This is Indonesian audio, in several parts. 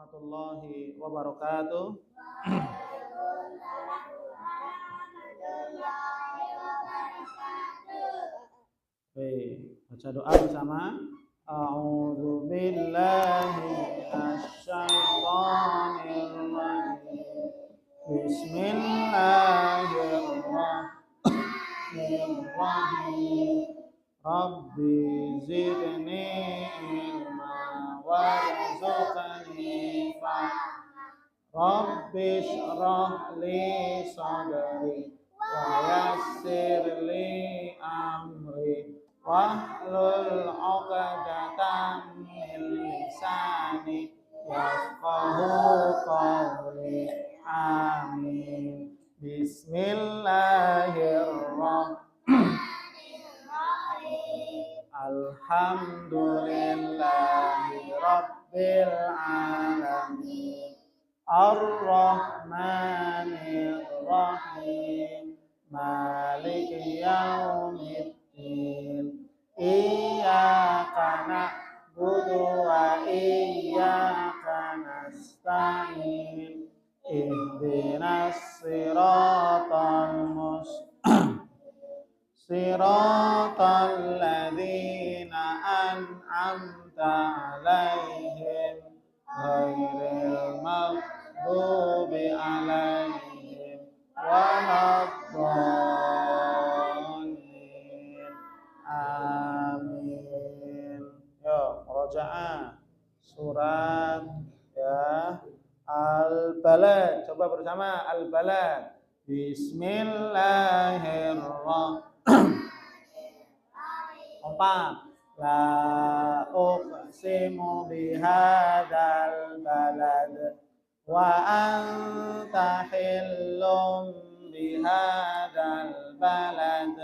warahmatullahi wabarakatuh. Baik, baca doa bersama. A'udzu billahi minasyaitonir rajim. Bismillahirrahmanirrahim. Rabbi zidni ilma warzuqni Rabbi shrah li sadri wa yassir li amri wahlul 'uqdatam min lisani yafqahu qawli. Amin. Bismillahirrahmanirrahim. Alhamdulillahi rabbil alamin. Ar-Rahmanir Rahim. Maliki yaumiddin. Iyyaka na'budu wa iyyaka nasta'in. Ihdinas siratal ladzina an'amta 'alaihim ghairil maghdubi 'alaihim waladdallin. Amin. Yo, murojaah surat ya Al-Balad. Coba bersama Al-Balad. Bismillahirrahmanirrahim. La uqsimu bihadzal balad wa anta hillum bihadzal balad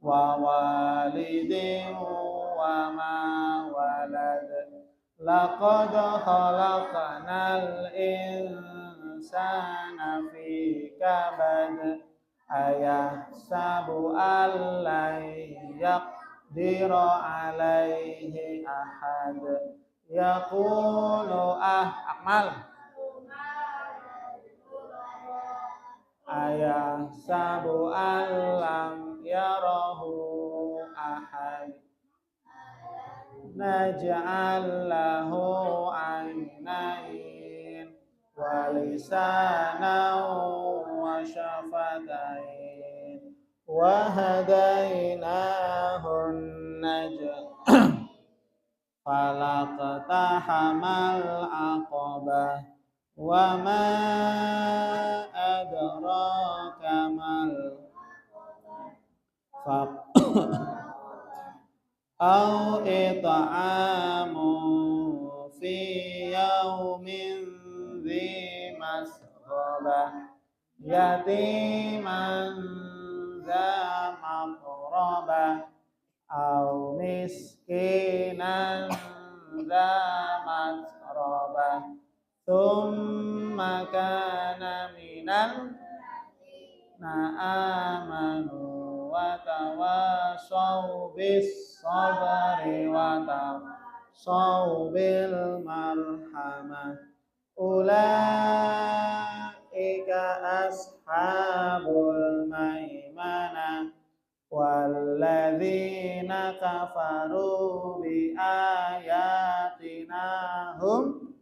wa walidin wa ma walad. Laqad khalaqnal insana fi kabad ayahsabu an la yaqdiru alaihi ahad yaqulu akmal ayahsabu an lam yarahu ahad naj'al lahu aynain wa lisanan wa syafatain wa hadainahun najdah falaqtahamal aqabah wa ma adraka mal au it'amu fi yaumin dhi masghaba yatiman dha maqraba au miskinan dha matraba thumma kana minal amanu wa tawasaw bis sabri wa tawasaw bil marhamah. Ulaika ashabul maimanah walladzina kafaru bi ayatina hum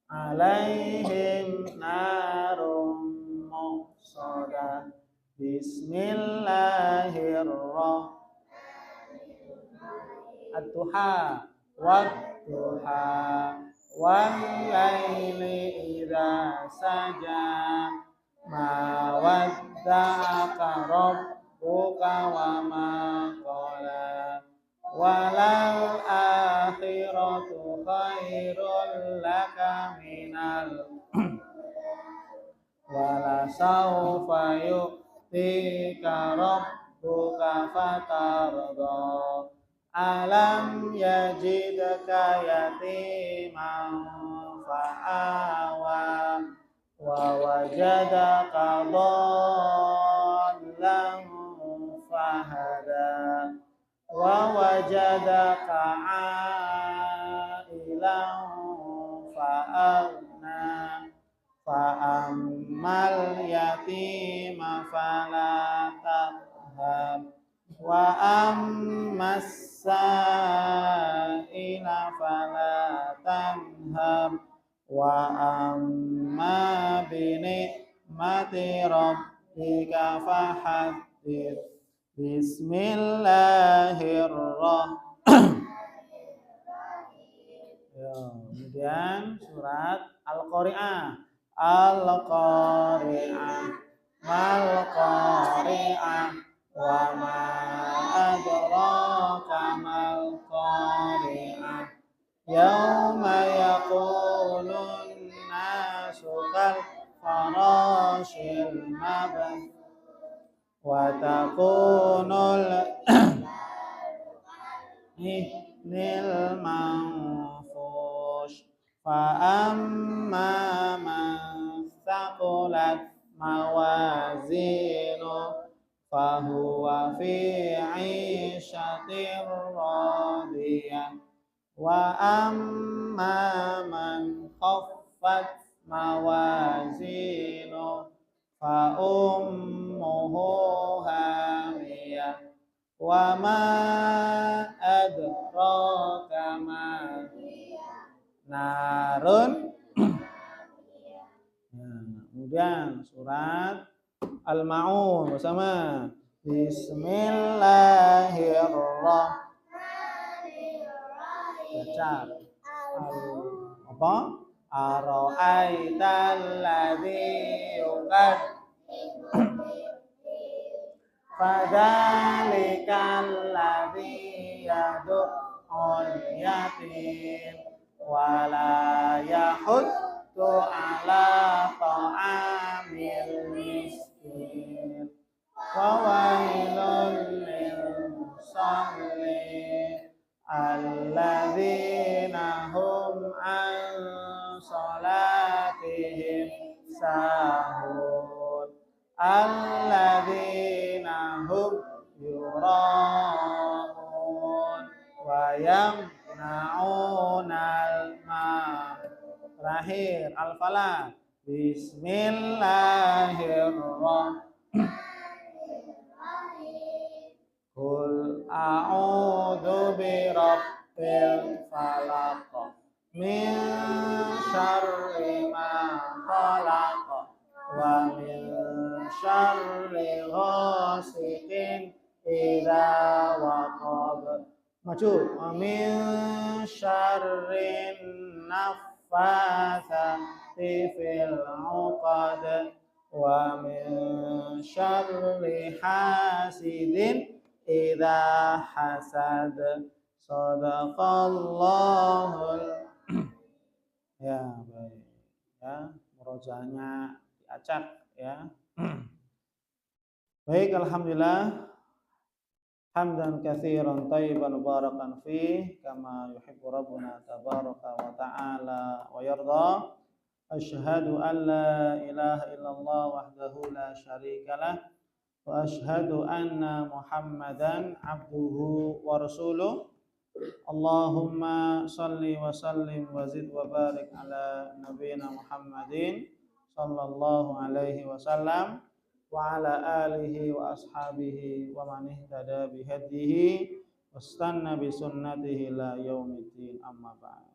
alaihim narum muqsadah. Bismillahirrahmanirrahim. At-Duha wat-duha wal-laili idza saja ma wadda'aka rabbuka wa ma qala walal akhiratu khairul laka minal wala sawfa yu'tika rabbuka fatarda alam yajidka yatiman fa'awa wa wajadaka dhallan fahada wa wajadaka wa ammas sa'ila fala tanhar wa amma bi ni'mati rabbika fahaddits. Bismillahirrahmanirrahim. Ya, kemudian surat Al-Qari'ah. Al-Qari'ah, Mal-Qari'ah, wa ma adraka mal-Qari'ah. Yauma yakunun nasu kal farashil mabth wa takunul nil manfush fa amma man thaqulat mawazinu fa huwa fi 'ishatir radiyah wa amma man khaffat mawazinu fa ummuhu hamiyah wa ma adraka ma narun. Kemudian surat Al-Ma'un bersama. Bismillahirrahmanirrahim. Baca. Apa? Ara'aital ladzi fadzalikal ladzi yad'ul yatim wa la yahuddu ala ta'amil miskin wa wailul lil musallin alladzina hum an salatihim sahun alladzina hum yura'un wa yamna'unal ma'un. Terakhir Al-Falaq. Bismillahirrahmanirrahim. Qul a'udzu birabbil falaq min syarri ma khalaq wa min syarri ghasiqin idza waqab. Maju. Wa min syarrin naffatsati fil 'uqad wa min syarri hasidin idza hasad. Shadaqallahul. Ya, baik. Ya, murojaahnya diacak ya. Baik, alhamdulillah. Hamdan katsiran thayyiban mubarakan fi kama yuhibbu rabbuna tabaraka wa ta'ala wa yarda. Asyhadu an la ilaha illallah wahdahu la syarikalah wa asyhadu anna Muhammadan abduhu wa rasuluh. Allahumma salli wa sallim wa zid wa barik ala nabiyyina Muhammadin sallallahu alaihi wasallam wa ala alihi wa ashabihi wa man ihtada bi hadihi wastanna bi sunnatihi la yaumiddin, amma ba'd.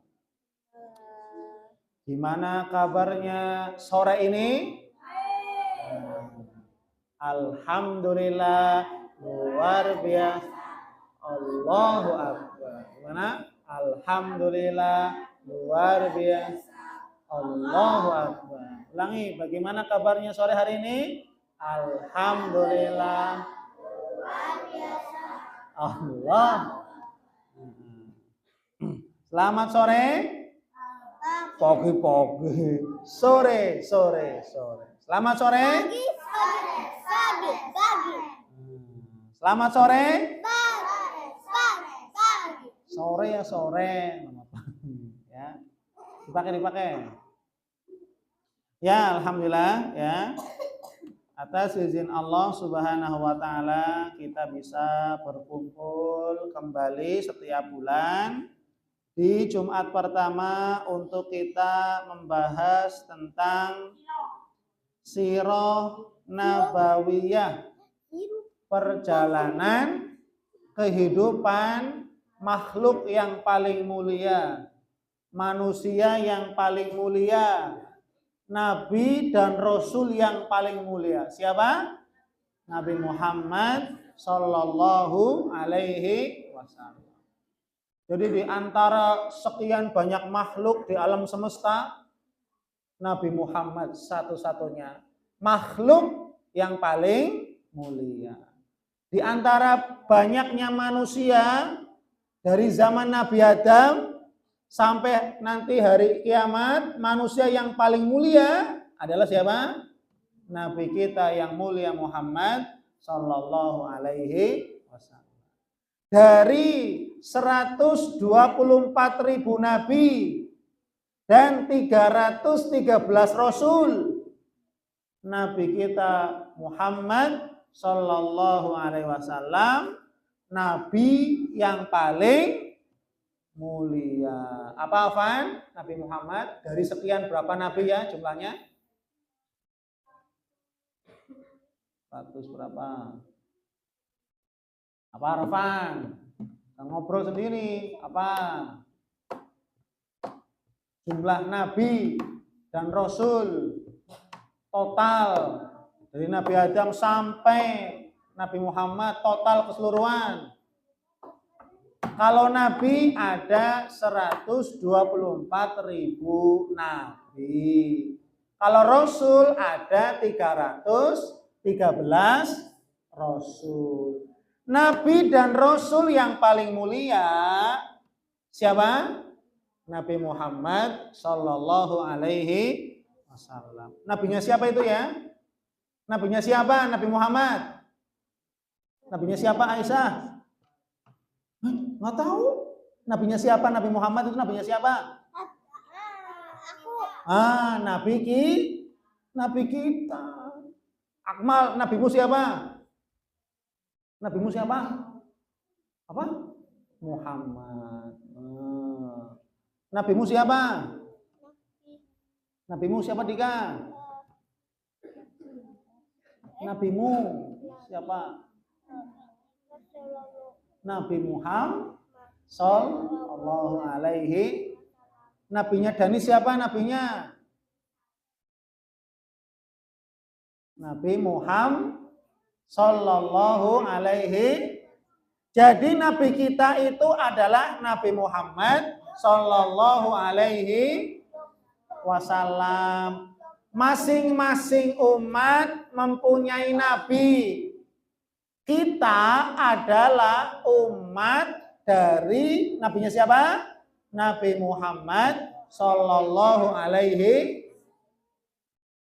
Gimana kabarnya sore ini? Alhamdulillah, luar biasa. Allahu Akbar. Gimana? Alhamdulillah, luar biasa. Allahu Akbar. Ulangi, bagaimana kabarnya sore hari ini? Alhamdulillah, luar biasa. Allah. Selamat sore. Pagi-pagi. Sore. Selamat sore. Pagi. Selamat sore. Sore ya sore. Ya. Dipakai. Ya, alhamdulillah ya. Atas izin Allah Subhanahu wa taala kita bisa berkumpul kembali setiap bulan di Jumat pertama untuk kita membahas tentang Sirah Nabawiyah, perjalanan kehidupan makhluk yang paling mulia, manusia yang paling mulia, nabi dan rasul yang paling mulia. Siapa? Nabi Muhammad sallallahu alaihi wasallam. Jadi di antara sekian banyak makhluk di alam semesta, Nabi Muhammad satu-satunya makhluk yang paling mulia. Di antara banyaknya manusia dari zaman Nabi Adam sampai nanti hari kiamat, manusia yang paling mulia adalah siapa? Nabi kita yang mulia Muhammad sallallahu alaihi wasallam. Dari 124.000 nabi dan 313 rasul, nabi kita Muhammad sallallahu alaihi wasallam nabi yang paling mulia. Apa Afan? Nabi Muhammad dari sekian berapa nabi ya jumlahnya? 100 berapa? Apa Arfan? Ngobrol sendiri. Apa? Jumlah nabi dan rasul total dari Nabi Adam sampai Nabi Muhammad total keseluruhan. Kalau nabi ada 124.000 nabi. Kalau rasul ada 313 rasul. Nabi dan rasul yang paling mulia siapa? Nabi Muhammad sallallahu alaihi wasallam. Nabinya siapa itu ya? Nabinya siapa? Nabi Muhammad. Nabinya siapa Aisyah? Nggak tahu. Nabinya siapa? Nabi Muhammad itu nabinya siapa? Nabi kita. Akmal, nabimu siapa? Nabimu siapa? Apa? Muhammad. Nabimu siapa? Nabimu siapa Dika? Nabimu siapa? Nabi Muhammad sallallahu alaihi. Nabinya Dani siapa nabinya? Nabi Muhammad sallallahu alaihi. Jadi nabi kita itu adalah Nabi Muhammad sallallahu alaihi wasallam. Masing-masing umat mempunyai nabi. Kita adalah umat dari nabinya siapa? Nabi Muhammad sallallahu alaihi.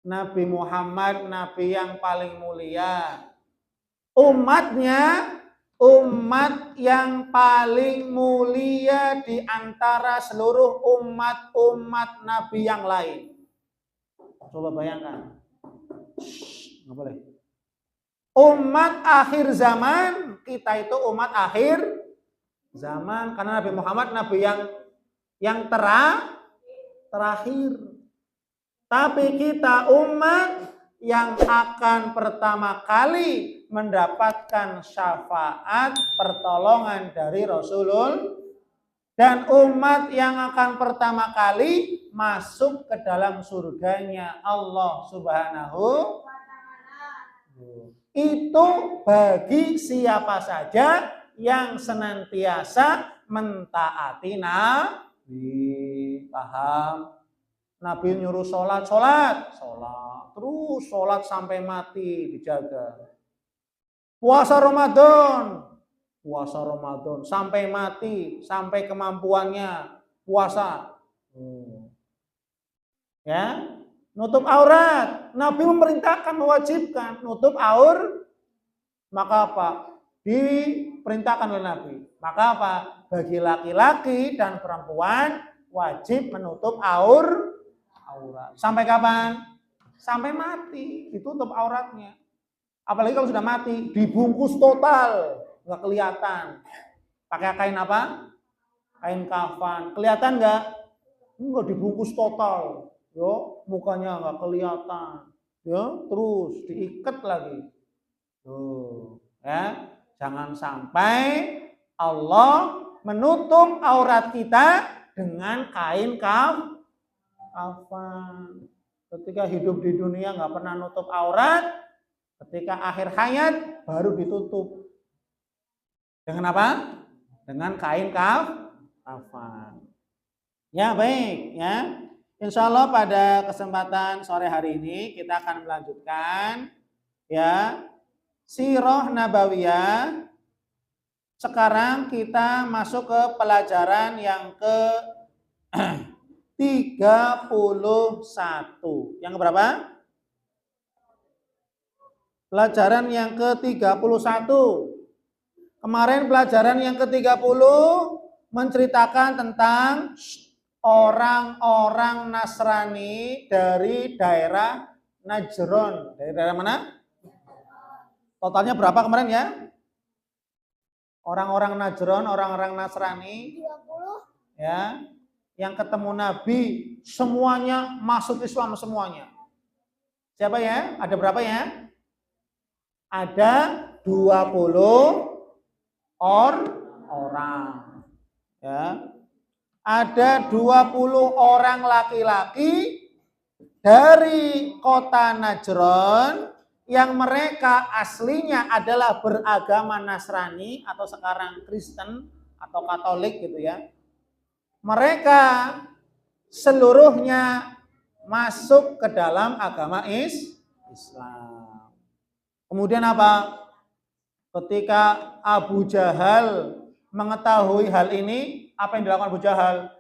Nabi Muhammad nabi yang paling mulia. Umatnya umat yang paling mulia di antara seluruh umat-umat nabi yang lain. Coba bayangkan. Nggak boleh. Umat akhir zaman, kita itu umat akhir zaman karena Nabi Muhammad nabi yang terakhir. Tapi kita umat yang akan pertama kali mendapatkan syafaat pertolongan dari Rasulullah dan umat yang akan pertama kali masuk ke dalam surganya Allah Subhanahu. Itu bagi siapa saja yang senantiasa mentaati Nabi. Paham? Nabi nyuruh sholat. Terus sholat sampai mati dijaga. Puasa Ramadan sampai mati, sampai kemampuannya puasa. Ya. Nutup aurat, Nabi memerintahkan, mewajibkan nutup aur. Maka apa? Diperintahkan oleh Nabi. Maka apa? Bagi laki-laki dan perempuan wajib menutup aurat. Sampai kapan? Sampai mati, ditutup auratnya. Apalagi kalau sudah mati, dibungkus total, nggak kelihatan. Pakai kain apa? Kain kafan. Kelihatan nggak? Enggak, dibungkus total. Yo, mukanya nggak kelihatan. Ya, terus diikat lagi. Tuh, Ya, jangan sampai Allah menutup aurat kita dengan kain kafan. Ketika hidup di dunia nggak pernah nutup aurat, ketika akhir hayat baru ditutup. Dengan apa? Dengan kain kafan. Ya baik ya. Insya Allah pada kesempatan sore hari ini kita akan melanjutkan ya Sirah Nabawiyah. Sekarang kita masuk ke pelajaran yang ke 31. Yang berapa? Pelajaran yang ke-31. Kemarin pelajaran yang ke-30 menceritakan tentang orang-orang Nasrani dari daerah Najron. Dari daerah mana? Totalnya berapa kemarin ya? Orang-orang Najron, orang-orang Nasrani 30. ya, yang ketemu Nabi semuanya masuk Islam semuanya. Siapa ya? Ada berapa ya? Ada 20 orang. Ya. Ada 20 orang laki-laki dari kota Najron yang mereka aslinya adalah beragama Nasrani atau sekarang Kristen atau Katolik gitu ya. Mereka seluruhnya masuk ke dalam agama Islam. Kemudian apa? Ketika Abu Jahal mengetahui hal ini, apa yang dilakukan Abu Jahal?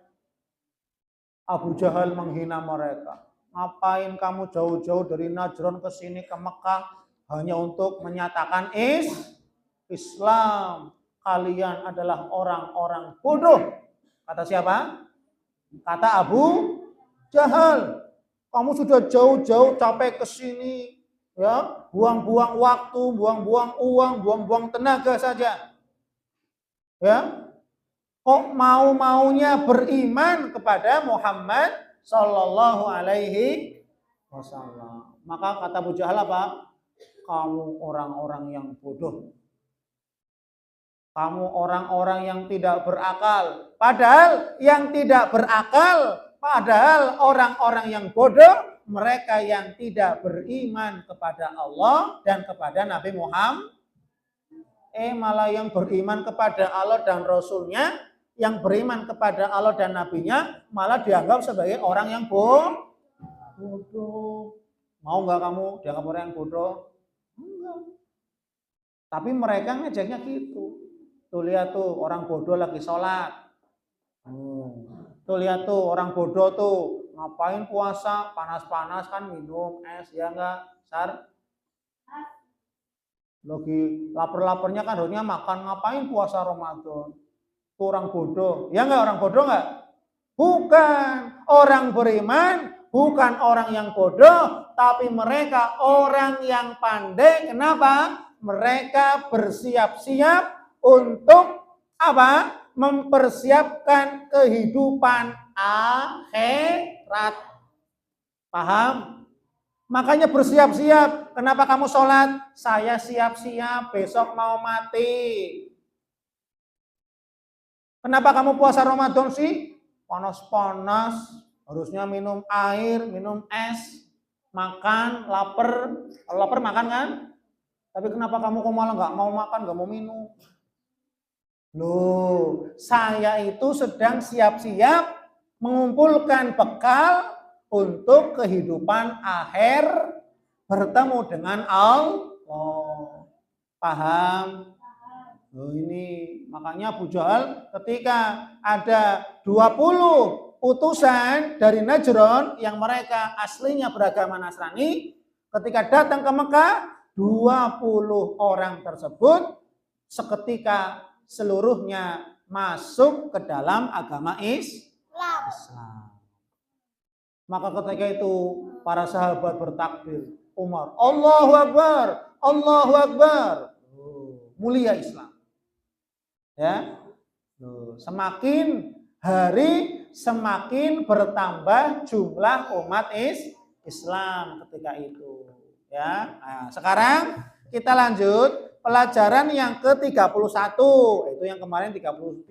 Abu Jahal menghina mereka. Ngapain kamu jauh-jauh dari Najron ke sini ke Mekah hanya untuk menyatakan Islam? Kalian adalah orang-orang bodoh. Kata siapa? Kata Abu Jahal. Kamu sudah jauh-jauh capek ke sini, ya, buang-buang waktu, buang-buang uang, buang-buang tenaga saja. Ya. Kok mau-maunya beriman kepada Muhammad sallallahu alaihi wasallam. Maka kata Abu Jahal apa? Kamu orang-orang yang bodoh. Kamu orang-orang yang tidak berakal. Padahal yang tidak berakal, padahal orang-orang yang bodoh, mereka yang tidak beriman kepada Allah dan kepada Nabi Muhammad. Malah yang beriman kepada Allah dan Rasulnya, yang beriman kepada Allah dan Nabinya, malah dianggap sebagai orang yang bodoh. Mau nggak kamu dianggap orang yang bodoh? Enggak. Tapi mereka ngajaknya gitu. Tuh lihat tuh orang bodoh lagi sholat. Tuh lihat tuh orang bodoh tuh ngapain puasa, panas-panas kan minum es, ya enggak, Sar? Lagi lapar-laparnya kan harusnya makan, ngapain puasa Ramadan? Tuh orang bodoh. Ya enggak, orang bodoh enggak? Bukan. Orang beriman bukan orang yang bodoh, tapi mereka orang yang pandai. Kenapa? Mereka bersiap-siap untuk apa? Mempersiapkan kehidupan akhirat. Paham? Makanya bersiap-siap. Kenapa kamu sholat? Saya siap-siap besok mau mati. Kenapa kamu puasa Ramadan sih? Panas-panas. Harusnya minum air, minum es, makan, lapar. Kalau lapar makan kan? Tapi kenapa kamu kok malah nggak mau makan, nggak mau minum? Loh, saya itu sedang siap-siap mengumpulkan bekal untuk kehidupan akhir bertemu dengan Allah. Paham? Loh ini makanya Abu Jahal ketika ada 20 utusan dari Najron yang mereka aslinya beragama Nasrani, ketika datang ke Mekah, 20 orang tersebut seketika seluruhnya masuk ke dalam agama Islam. Maka ketika itu para sahabat bertakbir, Umar, Allahu Akbar, Allahu Akbar. Mulia Islam. Ya. Semakin hari semakin bertambah jumlah umat Islam ketika itu. Ya. Nah, sekarang kita lanjut pelajaran yang ke-31, itu yang kemarin 30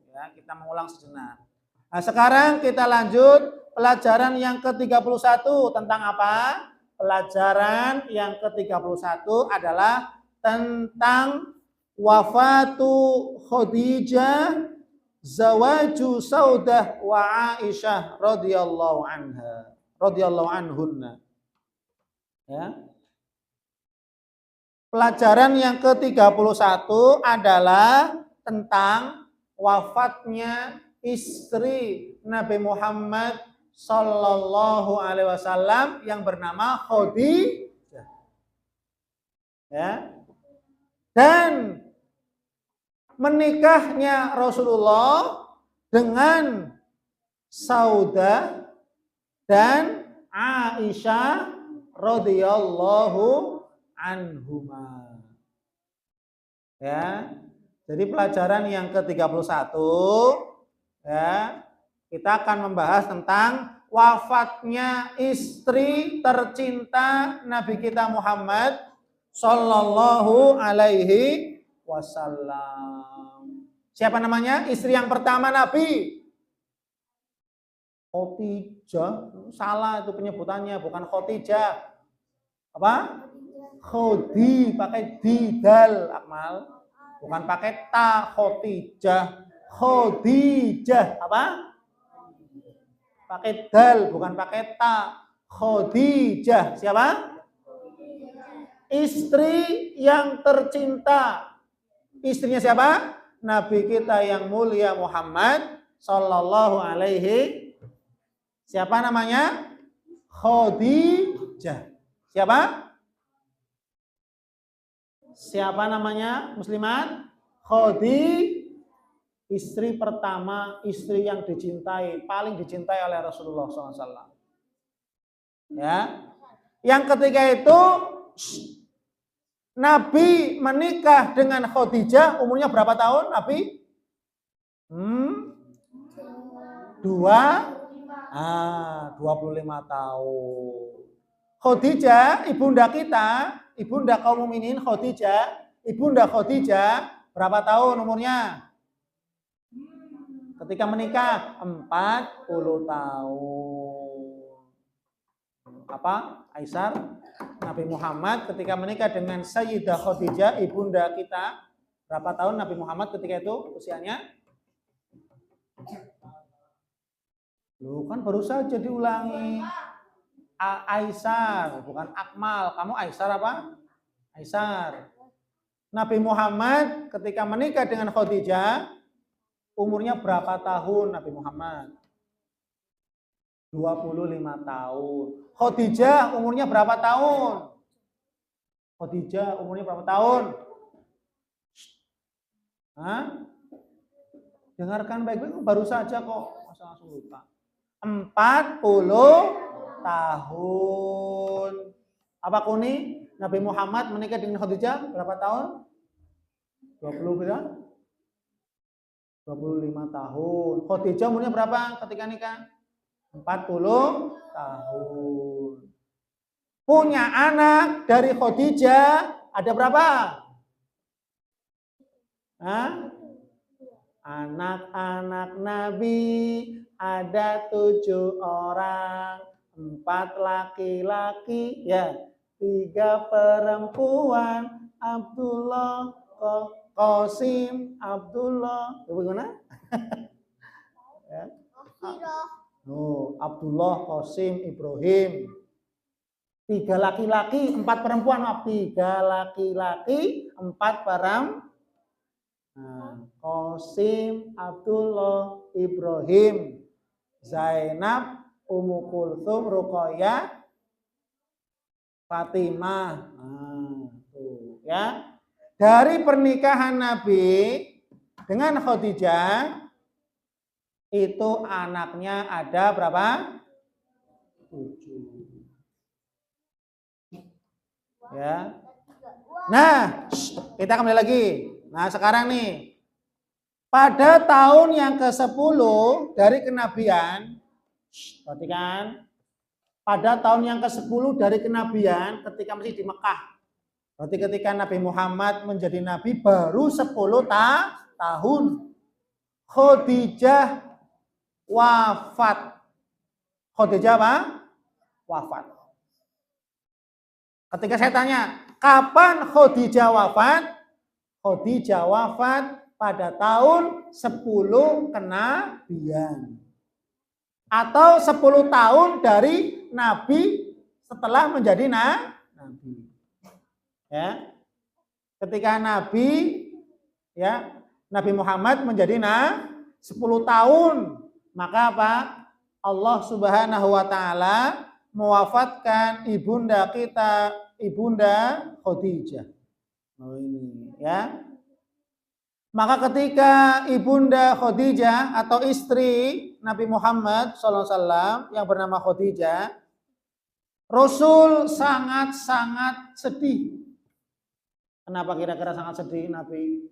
ya, kita mengulang sejenak. Nah, sekarang kita lanjut pelajaran yang ke-31 tentang apa? Pelajaran yang ke-31 adalah tentang wafatu Khadijah, zawaju Saudah wa Aisyah radhiyallahu anhunna. Ya. Pelajaran yang ke-31 adalah tentang wafatnya istri Nabi Muhammad Sallallahu Alaihi Wasallam yang bernama Khadijah. Ya. Dan menikahnya Rasulullah dengan Saudah dan Aisyah radhiyallahu anhuma. Ya. Jadi pelajaran yang ke-31 ya, kita akan membahas tentang wafatnya istri tercinta Nabi kita Muhammad sallallahu alaihi wasallam. Siapa namanya? Istri yang pertama Nabi. Khadijah. Salah itu penyebutannya, bukan Khadijah. Apa? Khodi, pakai didal, Akmal. Bukan pakai ta, Khadijah. Khadijah, apa? Pakai dal, bukan pakai ta. Khadijah, siapa? Istri yang tercinta. Istrinya siapa? Nabi kita yang mulia Muhammad sallallahu alaihi. Siapa namanya? Khadijah. Siapa? Siapa namanya? Muslimat? Khadijah, istri pertama, istri yang dicintai, paling dicintai oleh Rasulullah SAW. Ya. Yang ketiga itu Nabi menikah dengan Khadijah, umurnya berapa tahun Nabi? 25 tahun. Khadijah, ibunda kita, ibunda kaum mukminin Khadijah, ibunda Khadijah berapa tahun umurnya? Ketika menikah 40 tahun. Apa? Aisyah, Nabi Muhammad ketika menikah dengan Sayyidah Khadijah, ibunda kita, berapa tahun Nabi Muhammad ketika itu usianya? Loh, kan baru saja diulangi. Aisyah, bukan Akmal. Kamu Aisyah apa? Aisyah. Nabi Muhammad ketika menikah dengan Khadijah, umurnya berapa tahun Nabi Muhammad? 25 tahun. Khadijah umurnya berapa tahun? Khadijah umurnya berapa tahun? Hah? Dengarkan baik-baik, baru saja kok. Masa langsung lupa. 40 tahun. Apa Kuni? Nabi Muhammad menikah dengan Khadijah berapa tahun? 20 berapa? 25 tahun. Khadijah umurnya berapa ketika nikah? 40 tahun. Punya anak dari Khadijah ada berapa? Hah? Anak-anak Nabi ada 7 orang, 4 laki-laki, ya, 3 perempuan, Abdullah, Qasim, Abdullah, bagaimana? Ya. Abdullah, Qasim, Ibrahim. 3 laki-laki, 4 perempuan, 3 laki-laki, 4 perempuan. Qasim, Abdullah, Ibrahim, Zainab, Ummu Kulthum, Ruqayyah, Fatimah. Tuh, ya. Dari pernikahan Nabi dengan Khadijah itu anaknya ada berapa? 7. Ya. Nah, kita kembali lagi. Nah, sekarang nih, pada tahun yang ke-10 dari kenabian, perhatikan, pada tahun yang ke-10 dari kenabian ketika masih di Mekah, Berarti ketika Nabi Muhammad menjadi nabi baru 10 tahun. Khadijah wafat. Khadijah apa? Wafat. Ketika saya tanya, kapan Khadijah wafat? Khadijah wafat pada tahun 10 kenabian. Atau 10 tahun dari Nabi setelah menjadi Nabi. Ya. Ketika Nabi Nabi Muhammad menjadi 10 tahun, maka apa? Allah Subhanahu wa taala mewafatkan ibunda kita, Ibunda Khadijah. Oh ini ya. Maka ketika Ibunda Khadijah atau istri Nabi Muhammad SAW yang bernama Khadijah, Rasul sangat-sangat sedih. Kenapa kira-kira sangat sedih Nabi?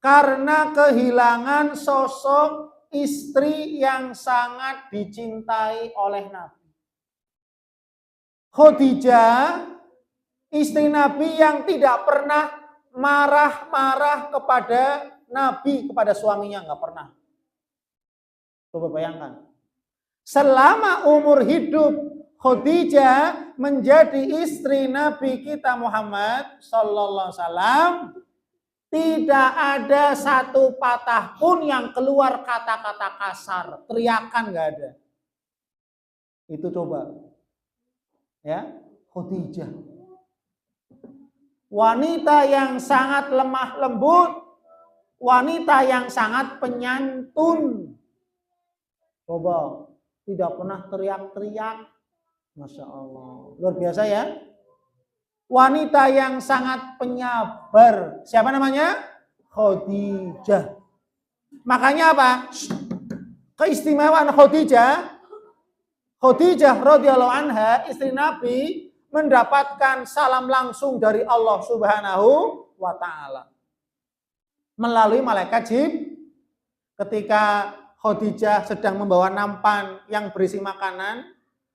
Karena kehilangan sosok istri yang sangat dicintai oleh Nabi. Khadijah, istri Nabi yang tidak pernah marah-marah kepada Nabi, kepada suaminya, nggak pernah. Coba bayangkan. Selama umur hidup Khadijah menjadi istri Nabi kita Muhammad sallallahu alaihi wasallam, tidak ada satu patah pun yang keluar kata-kata kasar, teriakan nggak ada. Itu coba. Ya, Khadijah. Wanita yang sangat lemah lembut, wanita yang sangat penyantun. Coba, tidak pernah teriak-teriak. Masya Allah, luar biasa ya. Wanita yang sangat penyabar. Siapa namanya? Khadijah. Makanya apa? Keistimewaan Khadijah radhiyallahu anha, istri Nabi, mendapatkan salam langsung dari Allah Subhanahu wa taala melalui malaikat Jibril. Ketika Khadijah sedang membawa nampan yang berisi makanan,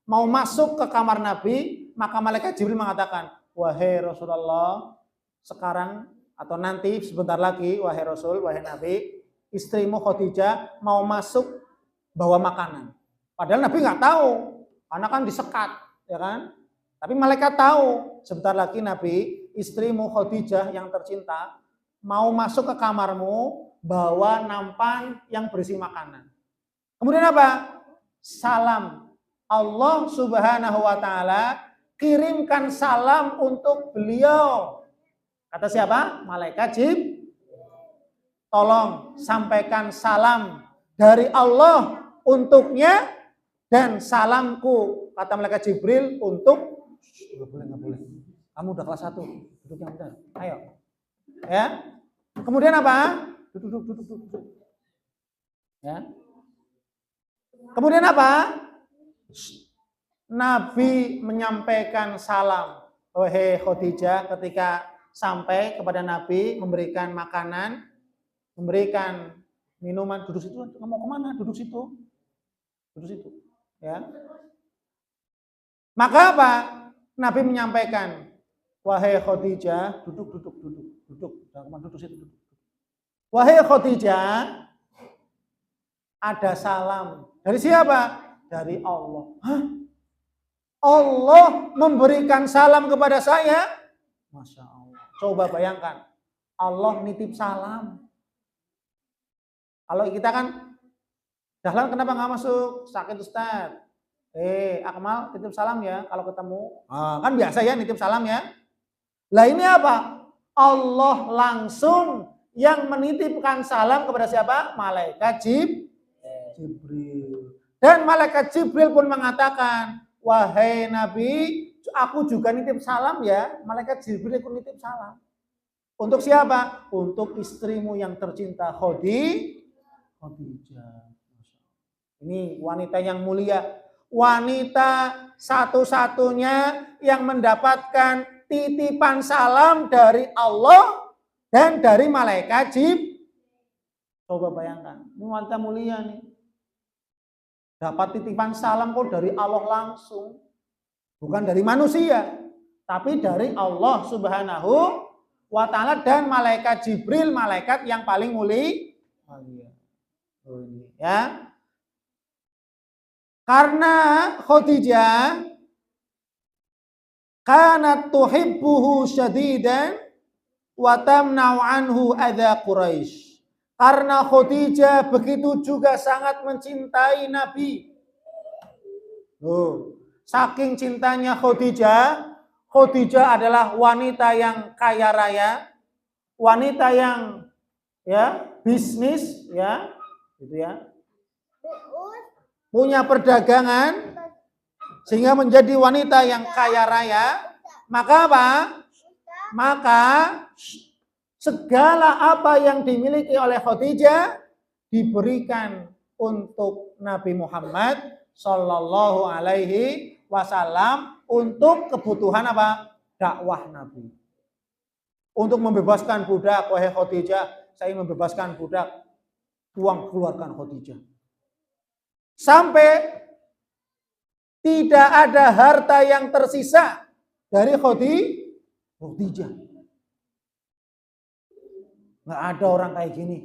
mau masuk ke kamar Nabi, maka malaikat Jibril mengatakan, "Wahai Rasulullah, sekarang atau nanti sebentar lagi, wahai Rasul, wahai Nabi, istrimu Khadijah mau masuk bawa makanan." Padahal Nabi nggak tahu, karena kan disekat, ya kan? Tapi malaikat tahu, sebentar lagi Nabi, istrimu Khadijah yang tercinta mau masuk ke kamarmu bawa nampan yang berisi makanan. Kemudian apa? Salam. Allah Subhanahu wa taala kirimkan salam untuk beliau. Kata siapa? Malaikat Jibril. Tolong sampaikan salam dari Allah untuknya dan salamku, kata malaikat Jibril, untuk Nggak boleh. Kamu udah kelas 1, duduk yang benar. Ayo. Ya. Kemudian apa? Duduk. Ya. Kemudian apa? Nabi menyampaikan salam. Wahai Khadijah, ketika sampai kepada Nabi, memberikan makanan, memberikan minuman, duduk situ. Mau kemana? Duduk situ. Ya. Maka apa? Nabi menyampaikan, wahai Khadijah, duduk. Jangan duduk situ. Wahai Khadijah, ada salam. Dari siapa? Dari Allah. Hah? Allah memberikan salam kepada saya? Masya Allah. Coba bayangkan, Allah nitip salam. Kalau kita kan, Dahlan kenapa nggak masuk? Sakit Ustaz. Akmal titip salam ya kalau ketemu. Kan biasa ya nitip salam ya. Lah ini apa? Allah langsung yang menitipkan salam kepada siapa? Malaikat Jibril. Dan malaikat Jibril pun mengatakan, wahai Nabi, aku juga nitip salam ya. Malaikat Jibril pun nitip salam. Untuk siapa? Untuk istrimu yang tercinta Khadijah. Ini wanita yang mulia. Wanita satu-satunya yang mendapatkan titipan salam dari Allah dan dari malaikat Jibril. Coba bayangkan, ini wanita mulia nih. Dapat titipan salam kok dari Allah langsung. Bukan dari manusia. tapi dari Allah Subhanahu wa taala dan malaikat Jibril, malaikat yang paling mulia. Ya. Karena Khadijah kanat tuhibbuhu syadidan wa tamna'u anhu adza Quraisy. Karena Khadijah begitu juga sangat mencintai Nabi. Saking cintanya Khadijah, Khadijah adalah wanita yang kaya raya, wanita yang bisnis gitu ya. Punya perdagangan sehingga menjadi wanita yang kaya raya. Maka apa? Maka segala apa yang dimiliki oleh Khadijah diberikan untuk Nabi Muhammad Sallallahu Alaihi Wasallam untuk kebutuhan apa? Dakwah Nabi. Untuk membebaskan budak, wahai Khadijah, saya membebaskan budak, uang keluarkan Khadijah. Sampai tidak ada harta yang tersisa dari Khadijah. Nggak ada orang kayak gini.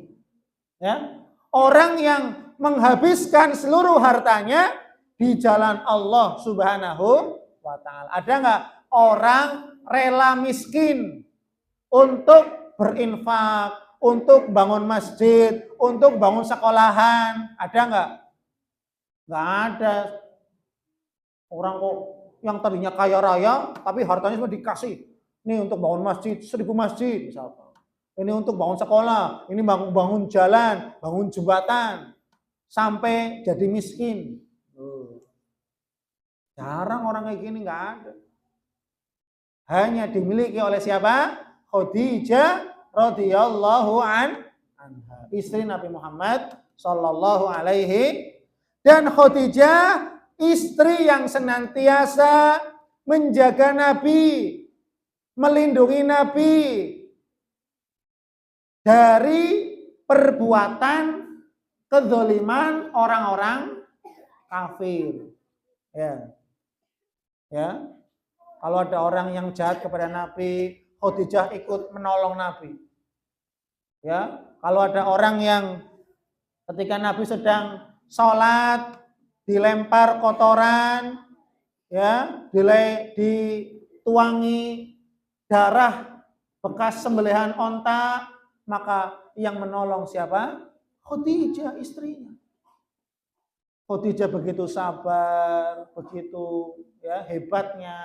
Ya, orang yang menghabiskan seluruh hartanya di jalan Allah Subhanahu wa taala. Ada nggak orang rela miskin untuk berinfak, untuk bangun masjid, untuk bangun sekolahan? Ada nggak? Nggak ada. Orang kok yang tadinya kaya raya, tapi hartanya semua dikasih. Ini untuk bangun masjid, 1000 masjid misalkan. Ini untuk bangun sekolah, ini bangun jalan, bangun jembatan, sampai jadi miskin. Jarang orang kayak gini, nggak ada. Hanya dimiliki oleh siapa? Khadijah radhiyallahu anha, istri Nabi Muhammad sallallahu alaihi. Dan Khadijah istri yang senantiasa menjaga Nabi, melindungi Nabi dari perbuatan kezaliman orang-orang kafir. Ya. Kalau ada orang yang jahat kepada Nabi, Khadijah ikut menolong Nabi. Ya. Kalau ada orang yang ketika Nabi sedang sholat dilempar kotoran, ya, dituangi darah bekas sembelihan onta, maka yang menolong siapa? Khadijah, istrinya. Khadijah begitu sabar, begitu hebatnya,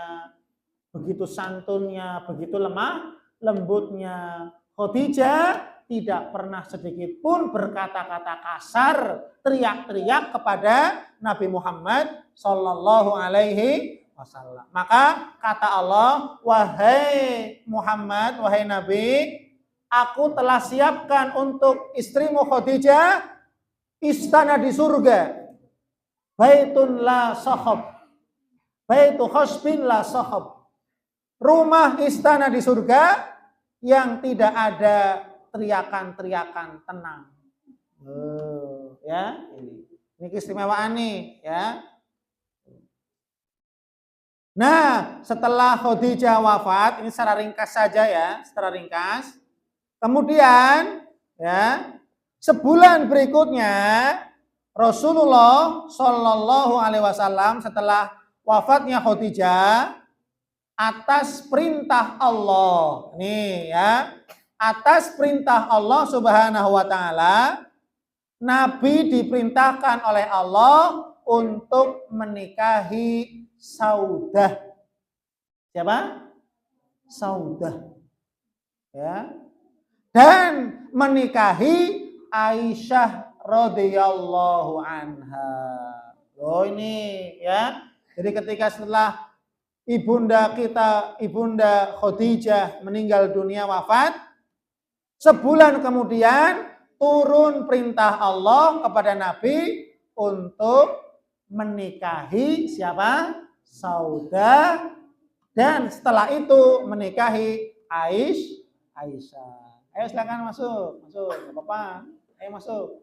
begitu santunnya, begitu lemah lembutnya. Khadijah tidak pernah sedikit pun berkata-kata kasar, teriak-teriak kepada Nabi Muhammad Sallallahu Alaihi Wasallam. Maka kata Allah, wahai Muhammad, wahai Nabi, aku telah siapkan untuk istrimu Khadijah istana di surga. Baitun la sahab, baitu khasbin la sahab. Rumah istana di surga yang tidak ada teriakan-teriakan, tenang. Ya, ini keistimewaan nih, ya. Nah, setelah Khadijah wafat, ini secara ringkas saja ya, secara ringkas. Kemudian, ya, sebulan berikutnya Rasulullah Shallallahu Alaihi Wasallam setelah wafatnya Khadijah, atas perintah Allah, nih ya, atas perintah Allah Subhanahu wa taala, Nabi diperintahkan oleh Allah untuk menikahi Saudah. Siapa? Saudah. Ya. Dan menikahi Aisyah radhiyallahu anha. Loh ini ya. Jadi ketika setelah ibunda Khadijah meninggal dunia, wafat, sebulan kemudian turun perintah Allah kepada Nabi untuk menikahi siapa? Saudah, dan setelah itu menikahi Aisyah. Ayo silakan masuk, enggak apa-apa. Ayo masuk.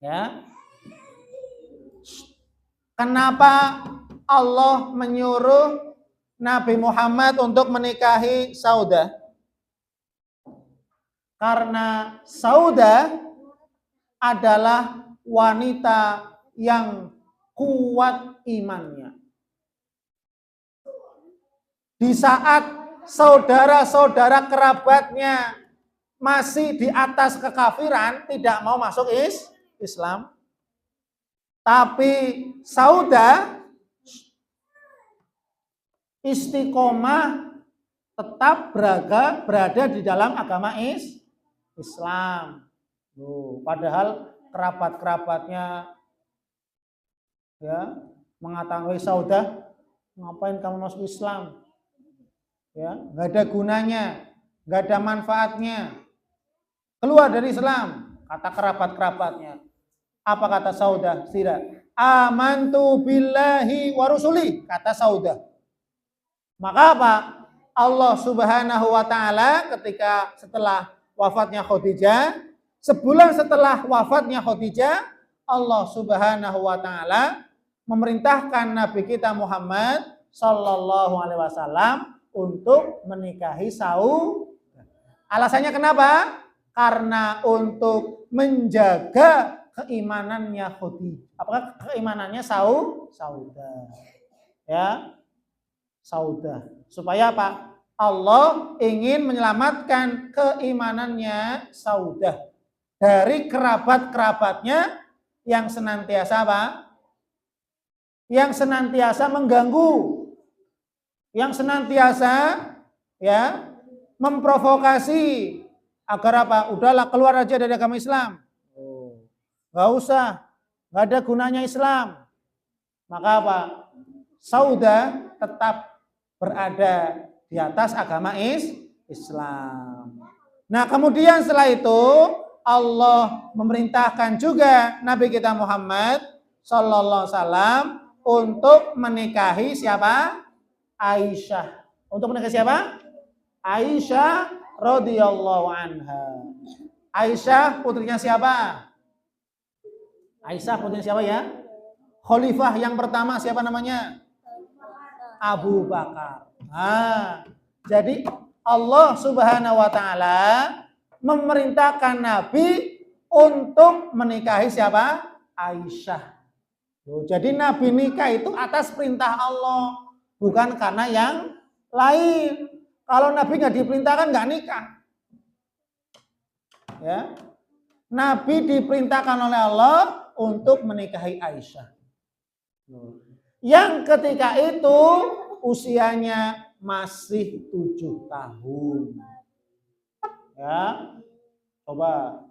Ya. Kenapa Allah menyuruh Nabi Muhammad untuk menikahi Saudah? Karena Saudah adalah wanita yang kuat imannya. Di saat saudara-saudara kerabatnya masih di atas kekafiran, tidak mau masuk Islam. Tapi Saudah istiqomah tetap berada di dalam agama Islam. Padahal kerabat-kerabatnya ya mengatakan, Saudah, ngapain kamu masuk Islam? Ya, nggak ada gunanya, nggak ada manfaatnya. Keluar dari Islam, kata kerabat-kerabatnya. Apa kata Saudah? Tidak. Amantu billahi wa rusuli, kata Saudah. Maka apa? Allah Subhanahu wa taala ketika setelah wafatnya Khadijah, sebulan setelah wafatnya Khadijah, Allah Subhanahu wa taala memerintahkan Nabi kita Muhammad sallallahu alaihi wasallam untuk menikahi Saudah. Alasannya kenapa? Karena untuk menjaga keimanannya Khadijah. Apakah keimanannya Saudah? Ya, Saudah. Supaya apa? Allah ingin menyelamatkan keimanannya Saudah dari kerabat-kerabatnya yang senantiasa apa? Yang senantiasa mengganggu, yang senantiasa ya memprovokasi agar apa? Udahlah, keluar aja dari agama Islam. Nggak usah, nggak ada gunanya Islam. Maka apa? Saudah tetap berada di atas agama Islam. Nah, kemudian setelah itu Allah memerintahkan juga Nabi kita Muhammad sallallahu alaihi wasallam untuk menikahi siapa? Aisyah. Untuk menikahi siapa? Aisyah radhiyallahu anha. Aisyah putrinya siapa? Aisyah putrinya siapa ya? Khalifah yang pertama siapa namanya? Abu Bakar. Jadi Allah Subhanahu wa taala memerintahkan Nabi untuk menikahi siapa? Aisyah. Jadi Nabi nikah itu atas perintah Allah, bukan karena yang lain. Kalau Nabi nggak diperintahkan nggak nikah. Ya, Nabi diperintahkan oleh Allah untuk menikahi Aisyah. Yang ketika itu usianya masih 7 tahun. Ya, coba.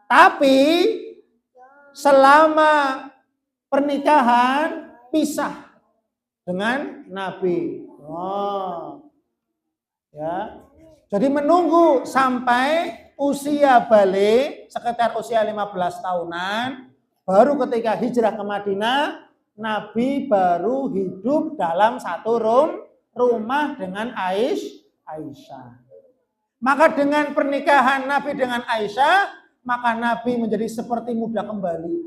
Tapi selama pernikahan pisah dengan Nabi. Ya. Jadi menunggu sampai usia balik sekitar usia 15 tahunan, baru ketika hijrah ke Madinah, Nabi baru hidup dalam satu rumah dengan Aisyah. Maka dengan pernikahan Nabi dengan Aisyah, maka Nabi menjadi seperti muda kembali.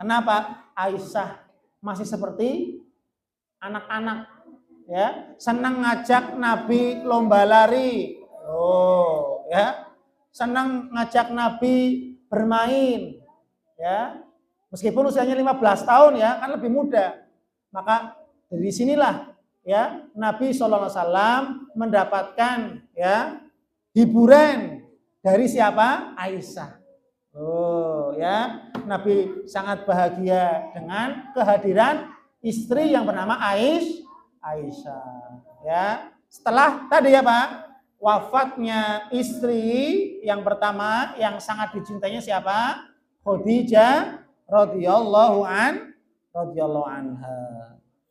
Kenapa? Aisyah masih seperti anak-anak, ya, senang ngajak Nabi lomba lari. Ya. Senang ngajak Nabi bermain. Ya. Meskipun usianya 15 tahun ya, kan lebih muda. Maka dari sinilah ya Nabi SAW mendapatkan ya hiburan dari siapa? Aisyah. Ya, Nabi sangat bahagia dengan kehadiran istri yang bernama Aisyah. Ya, setelah tadi ya Pak, wafatnya istri yang pertama yang sangat dicintainya siapa? Khadijah radhiyallahu anha.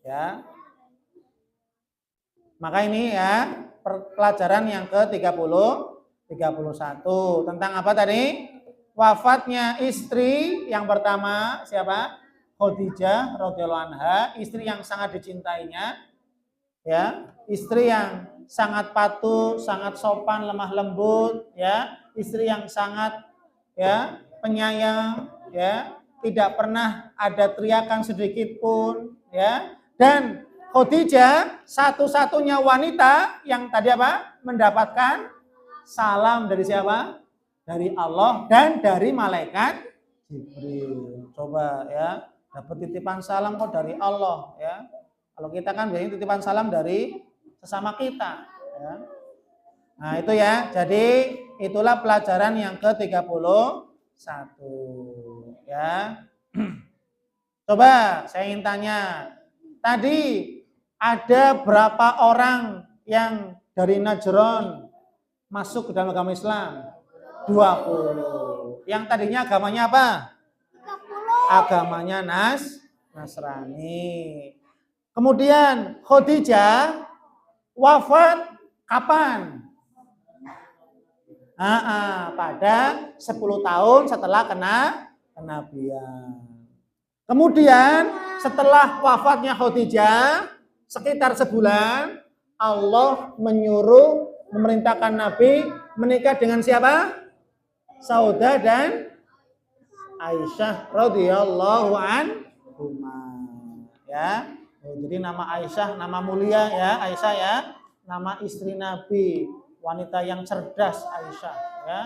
Ya. Maka ini ya pelajaran yang ke-31 tentang apa tadi? Wafatnya istri yang pertama siapa? Khadijah radhiyallahu anha, istri yang sangat dicintainya. Ya, istri yang sangat patuh, sangat sopan, lemah lembut, ya, istri yang sangat ya penyayang, ya, tidak pernah ada teriakan sedikit pun, ya. Dan Khadijah satu-satunya wanita yang tadi apa? Mendapatkan salam dari siapa? Dari Allah dan dari malaikat Jibril. Coba ya, dapat titipan salam kok dari Allah ya. Kalau kita kan biasanya titipan salam dari sesama kita ya. Nah, itu ya. Jadi itulah pelajaran yang ke-31 ya. Coba saya ingin tanya. Tadi ada berapa orang yang dari Najran masuk ke dalam agama Islam? 20. Yang tadinya agamanya apa? 30. Agamanya Nasrani. Kemudian Khadijah wafat kapan? Pada 10 tahun setelah kenabian. Kemudian setelah wafatnya Khadijah sekitar sebulan, Allah memerintahkan Nabi menikah dengan siapa? Saudah dan Aisyah radhiyallahu anhuma. Ya. Jadi nama Aisyah nama mulia ya, Aisyah ya, nama istri Nabi, wanita yang cerdas Aisyah ya.